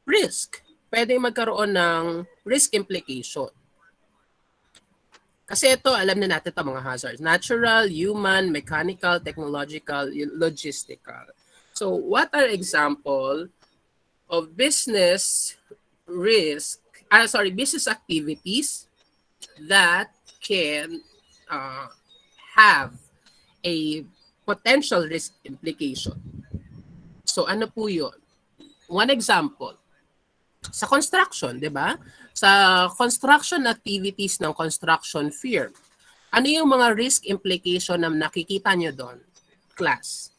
risk? Pwede magkaroon ng risk implication. Kasi ito, alam na natin ito mga hazards. Natural, human, mechanical, technological, logistical. So, what are example of business risk, business activities that can have a potential risk implication? So, ano po yun? One example, sa construction, di ba? Sa construction activities ng construction firm, ano yung mga risk implication na nakikita nyo doon? Class.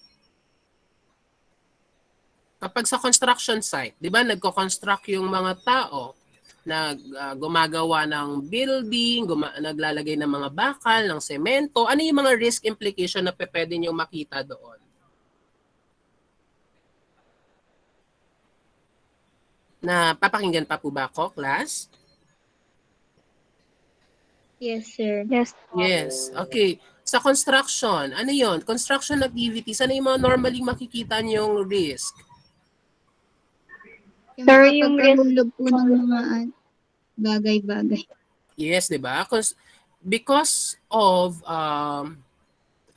Kapag sa construction site, di ba, nagko-construct yung mga tao, gumagawa ng building, naglalagay ng mga bakal, ng semento. Ano yung mga risk implication na pwede nyo makita doon? Na papakinggan pa po ba ako, class?
Yes, sir.
Yes.
Yes. Okay. Sa construction, ano yon? Construction activities, ano yung mga normally makikita niyong risk?
Yung
Sir, yung risk,
makapagkahulog po ng mga bagay-bagay.
Yes, di ba? Because of,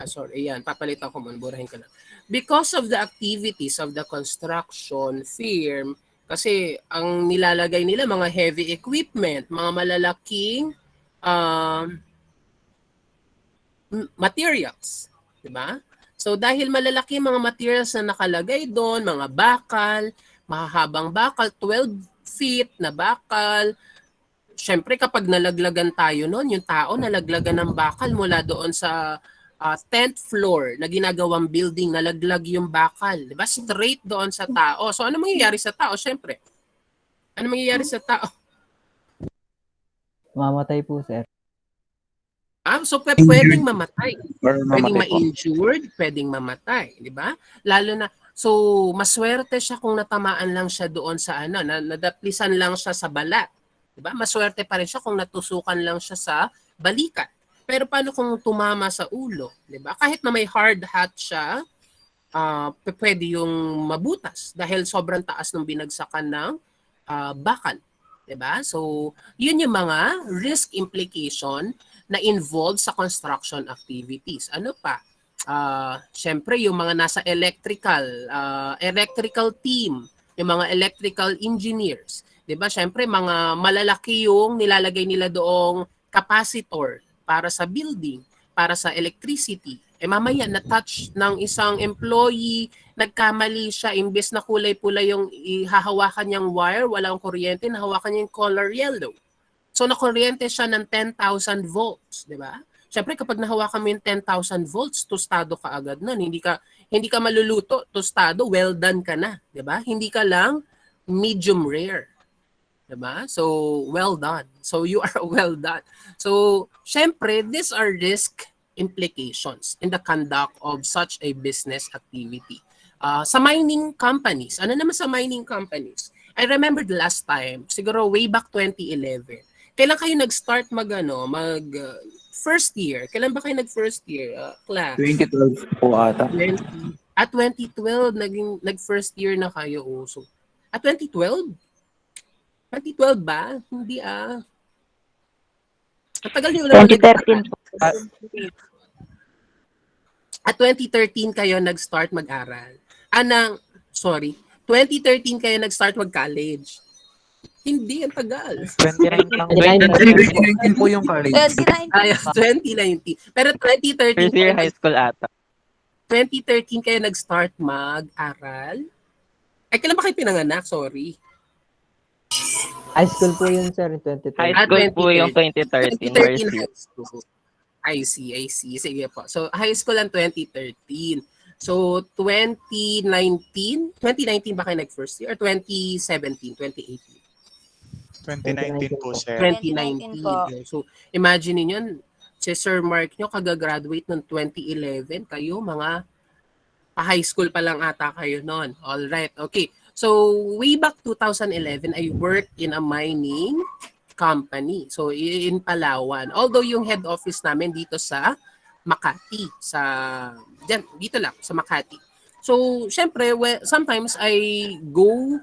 sorry, ayan, papalitan ko muna, burahin ko lang. Because of the activities of the construction firm, kasi ang nilalagay nila mga heavy equipment, mga malalaking materials, di ba? So dahil malalaki mga materials na nakalagay doon, mga bakal, mahahabang bakal, 12 feet na bakal. Syempre kapag nalaglagan tayo noon, yung tao nalaglagan ng bakal mula doon sa 10th floor na ginagawang building, nalaglag yung bakal, di ba? Straight doon sa tao. So ano mangyayari sa tao? Syempre, ano mangyayari sa tao?
Mamatay po, sir.
So pwedeng mamatay.
Or
Pwedeng
mamatay po.
ma-injured, pwedeng mamatay, di ba? Lalo na, so maswerte siya kung natamaan lang siya doon sa nadaplisan lang siya sa balat. Di ba? Maswerte pa rin siya kung natusukan lang siya sa balikat. Pero paano kung tumama sa ulo, di ba? Kahit na may hard hat siya, pwede yung mabutas dahil sobrang taas ng binagsakan ng bakal. Diba? So, yun yung mga risk implication na involved sa construction activities. Ano pa? Syempre, yung mga nasa electrical team, yung mga electrical engineers. Diba? Syempre, mga malalaki yung nilalagay nila doong capacitor para sa building, para sa electricity. Mamaya na-touch ng isang employee, nagkamali siya, imbes na kulay pula yung ihahawakan niyang wire, walang kuryente, nahawakan niya yung color yellow. So nakuryente siya ng 10,000 volts, di ba? Siyempre kapag nahawakan mo yung 10,000 volts, tostado ka agad nun. Hindi ka maluluto, tostado, well done ka na, di ba? Hindi ka lang medium rare. Diba? So, well done. So, you are well done. So, syempre, these are risk implications in the conduct of such a business activity. Sa mining companies, ano naman sa mining companies? I remember the last time, siguro way back 2011, kailan kayo nag-start first year? Kailan ba kayo nag-first year, class?
2012 po ata.
2012, nag-first year na kayo. So, 2012? 2012 ba? Hindi Ang tagal niyo naman
2013 po.
At 2013 kayo nag-start mag-aral. 2013 kayo nag-start mag-college. Hindi, ang tagal.
2019 po yung college.
2019. Pero 2013
First year high school ata.
2013 kayo nag-start mag-aral. Ay, kailan ba kayo pinanganak? Sorry.
High school po yun, sir, in 2012.
High school po yung 2013 first year.
high school. I see. Sige po. So, high school ang 2013. So, 2019 ba kayo nag-first year? Or 2017, 2018?
2019 po, sir.
2019 po. So, imagine niyo si Sir Mark nyo kagagraduate noong 2011. Kayo, mga high school pa lang ata kayo noon. Alright, okay. So, way back 2011, I worked in a mining company. So, in Palawan. Although yung head office namin dito sa Makati. Dito lang, sa Makati. So, syempre, sometimes I go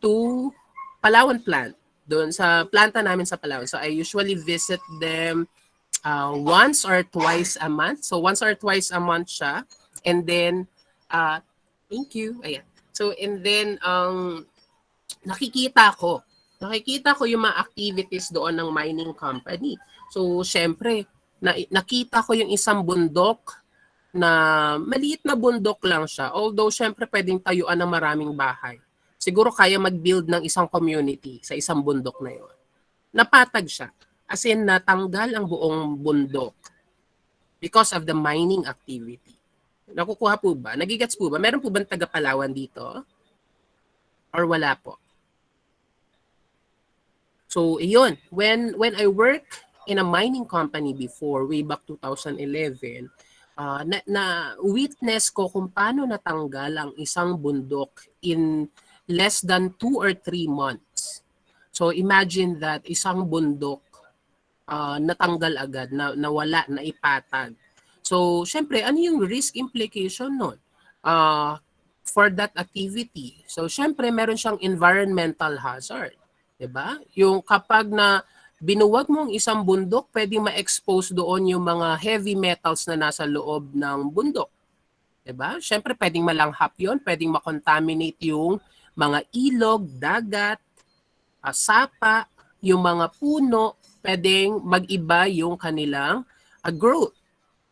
to Palawan plant. Doon sa planta namin sa Palawan. So, I usually visit them once or twice a month. So, once or twice a month siya. And then, thank you. Ayan. So, and then, nakikita ko yung mga activities doon ng mining company. So, syempre, nakita ko yung isang bundok na maliit na bundok lang siya. Although, syempre, pwedeng tayuan ng maraming bahay. Siguro kaya mag-build ng isang community sa isang bundok na yun. Napatag siya. As in, natanggal ang buong bundok because of the mining activity. Nakukuha po ba? Nagigets po ba? Meron po bang taga-Palawan dito? Or wala po? So, iyon. When I work in a mining company before, way back 2011, na witness ko kung paano natanggal ang isang bundok in less than 2 or 3 months. So, imagine that isang bundok natanggal agad, nawala, naipatag. So, syempre, ano yung risk implication nun for that activity? So, syempre, meron siyang environmental hazard. 'Di ba? Yung kapag na binuwag mo ang isang bundok, pwedeng ma-expose doon yung mga heavy metals na nasa loob ng bundok. 'Di ba? Syempre, pwedeng malanghap yon, pwedeng makontaminate yung mga ilog, dagat, sapa, yung mga puno, pwedeng mag-iba yung kanilang growth.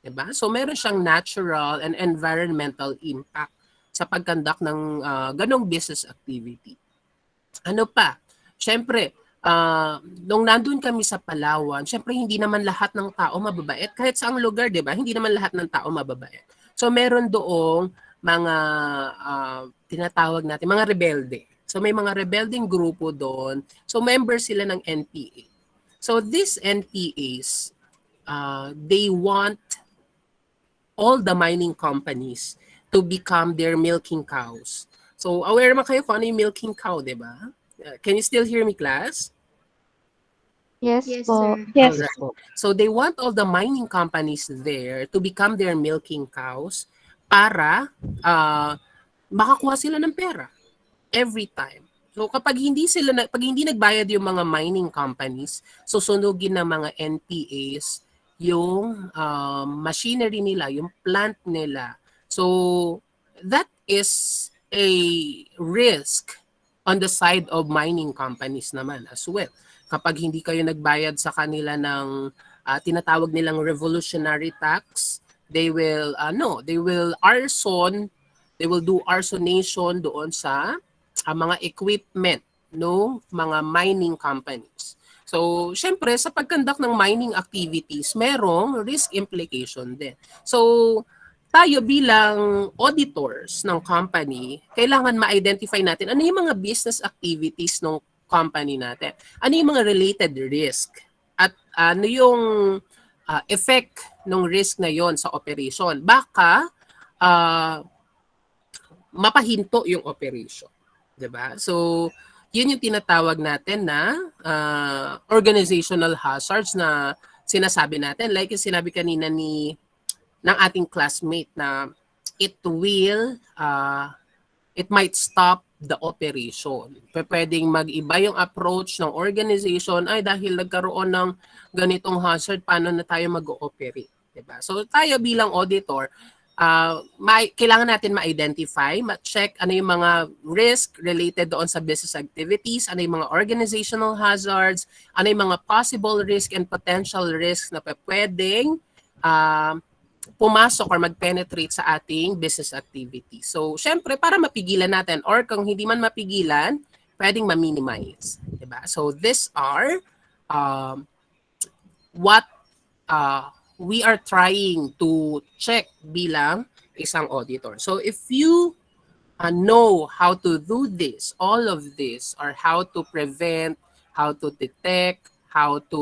Diba? So meron siyang natural and environmental impact sa pagkandak ng ganong business activity. Ano pa? Siyempre, nung nandun kami sa Palawan, siyempre hindi naman lahat ng tao mababait. Kahit sa ang lugar, di ba? Hindi naman lahat ng tao mababait. So meron doong mga tinatawag natin, mga rebelde. So may mga rebelding grupo doon. So members sila ng NPA. So these NPAs, they want all the mining companies to become their milking cows. So aware naman kayo kung ano yung milking cow, di ba? Can you still hear me, class?
Yes
Yes,
po.
sir.
Yes.
Alright. So they want all the mining companies there to become their milking cows para makakuha sila ng pera every time. So kapag pag hindi nagbayad yung mga mining companies, susunugin ng mga NPAs yung machinery nila, yung plant nila. So that is a risk on the side of mining companies naman as well. Kapag hindi kayo nagbayad sa kanila ng tinatawag nilang revolutionary tax, they will do arsonation doon sa mga equipment no mga mining companies. So, syempre sa pagkandak ng mining activities, merong risk implication din. So, tayo bilang auditors ng company, kailangan ma-identify natin ano yung mga business activities ng company natin. Ano yung mga related risk at ano yung effect ng risk na yon sa operation. Baka mapahinto yung operation. 'Di ba? So, yun yung tinatawag natin na organizational hazards na sinasabi natin. Like yung sinabi kanina ng ating classmate na it might stop the operation. Pwedeng mag-iba yung approach ng organization, ay dahil nagkaroon ng ganitong hazard, paano na tayo mag-ooperate? Diba? So tayo bilang auditor, kailangan natin ma-identify, ma-check ano yung mga risk related doon sa business activities, ano yung mga organizational hazards, ano yung mga possible risk and potential risks na pwedeng pumasok or mag-penetrate sa ating business activity. So, syempre, para mapigilan natin or kung hindi man mapigilan, pwedeng ma-minimize. Diba? So, these are what we are trying to check bilang isang auditor. So, if you know how to do this, all of this, or how to prevent, how to detect, how to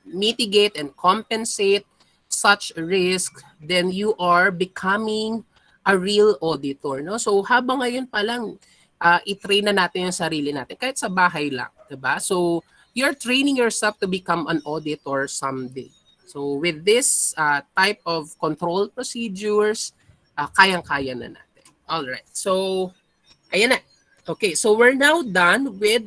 mitigate and compensate such risk, then you are becoming a real auditor. No? So habang ngayon pa lang, i-train na natin yung sarili natin, kahit sa bahay lang. Diba? So you're training yourself to become an auditor someday. So with this type of control procedures, kayang-kaya na natin. Alright, so ayan na. Okay, so we're now done with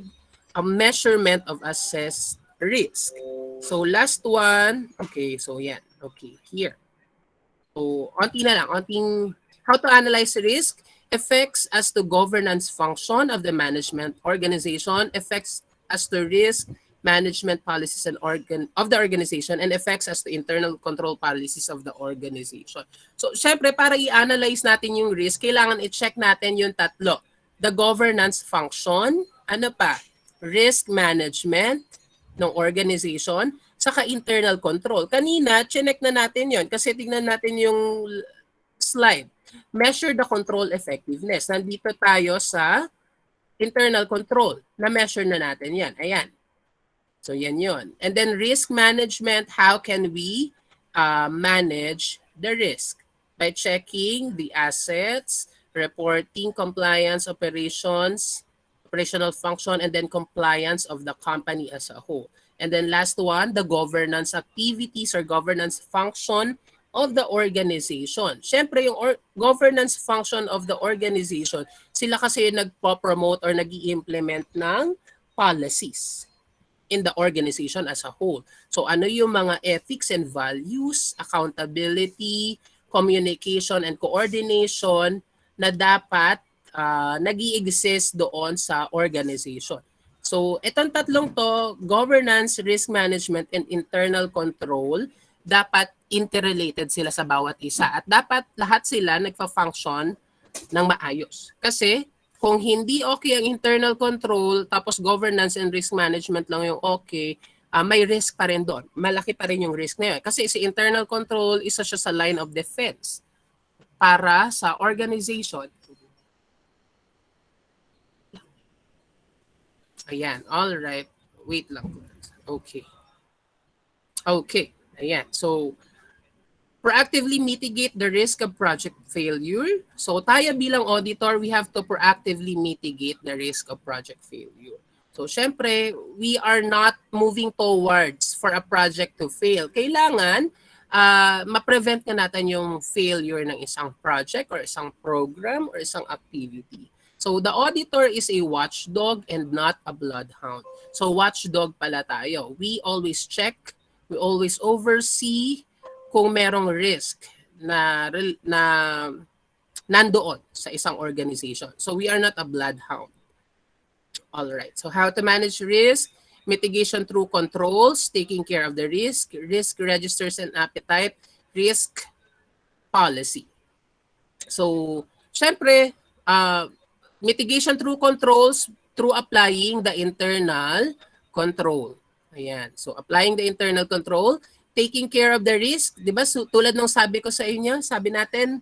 a measurement of assessed risk. So last one, okay, so yan. Okay, here. So, onti na lang. Onting how to analyze risk, effects as to governance function of the management organization, effects as to risk management policies and of the organization, and effects as to internal control policies of the organization. So, syempre, para i-analyze natin yung risk, kailangan i-check natin yung tatlo. The governance function, ano pa? Risk management ng organization, saka internal control. Kanina, chinek na natin yon kasi tingnan natin yung slide. Measure the control effectiveness. Nandito tayo sa internal control. Na-measure na natin yan. Ayan. So yan yun. And then risk management, how can we manage the risk? By checking the assets, reporting compliance operations, operational function, and then compliance of the company as a whole. And then last one, the governance activities or governance function of the organization. Siyempre, yung governance function of the organization, sila kasi yung nagpo-promote or nag-i-implement ng policies in the organization as a whole. So ano yung mga ethics and values, accountability, communication and coordination na dapat nag-i-exist doon sa organization. So itong tatlong to, governance, risk management, and internal control, dapat interrelated sila sa bawat isa at dapat lahat sila nagfa-function ng maayos. Kasi kung hindi okay ang internal control, tapos governance and risk management lang yung okay, may risk pa rin doon. Malaki pa rin yung risk na yun. Kasi si internal control, isa siya sa line of defense para sa organization. Ayan, all right. Wait lang. Okay. Okay, ayan. So, proactively mitigate the risk of project failure. So tayo bilang auditor, we have to proactively mitigate the risk of project failure. So syempre, we are not moving towards for a project to fail. Kailangan ma-prevent ka natin yung failure ng isang project or isang program or isang activity. So the auditor is a watchdog and not a bloodhound. So watchdog pala tayo. We always check, we always oversee kung merong risk na nandoon sa isang organization. So we are not a bloodhound. All right. So how to manage risk? Mitigation through controls, taking care of the risk, risk registers and appetite, risk policy. So, syempre, mitigation through controls through applying the internal control. Ayan. So, applying the internal control, taking care of the risk, di ba? So, tulad ng sabi ko sa inyo, sabi natin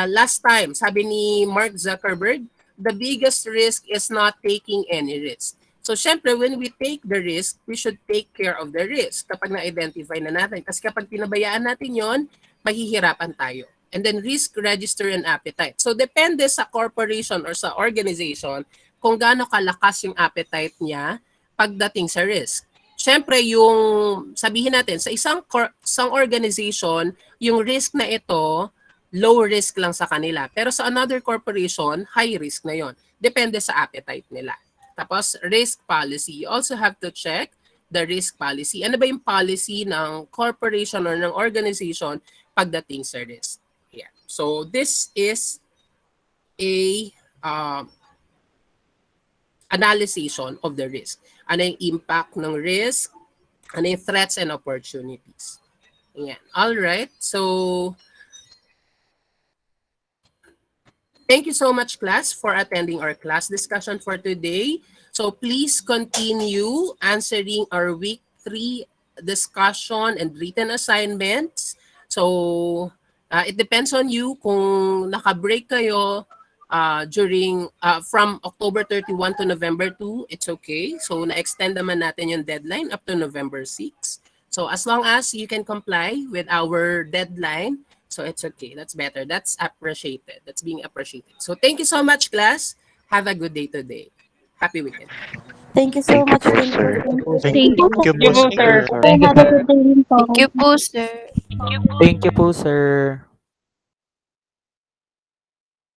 last time, sabi ni Mark Zuckerberg, the biggest risk is not taking any risk. So, syempre, when we take the risk, we should take care of the risk kapag na-identify na natin. Kasi kapag pinabayaan natin yon, mahihirapan tayo. And then risk register and appetite. So, depende sa corporation or sa organization kung gaano kalakas yung appetite niya pagdating sa risk. Siyempre, yung sabihin natin, sa isang organization, yung risk na ito, low risk lang sa kanila. Pero sa another corporation, high risk na yon. Depende sa appetite nila. Tapos, risk policy. You also have to check the risk policy. Ano ba yung policy ng corporation or ng organization pagdating sa risk? Yeah. So, this is a analysis of the risk. Ano yung impact ng risk? Ano yung threats and opportunities? Ayan. All right. So, thank you so much, class, for attending our class discussion for today. So, please continue answering our week 3 discussion and written assignments. So, it depends on you kung naka-break kayo during from October 31 to November 2, it's okay. So na-extend naman natin yung deadline up to November 6. So as long as you can comply with our deadline, so it's okay. That's better. That's appreciated. That's being appreciated. So thank you so much, class. Have a good day today. Happy weekend.
Thank you so much,
Thank you po, sir.
Thank
Thank you.
you po,
Thank you,
sir.
sir.
Thank you,
Have a good day rin po.
Thank you po, sir.
Thank you po, sir.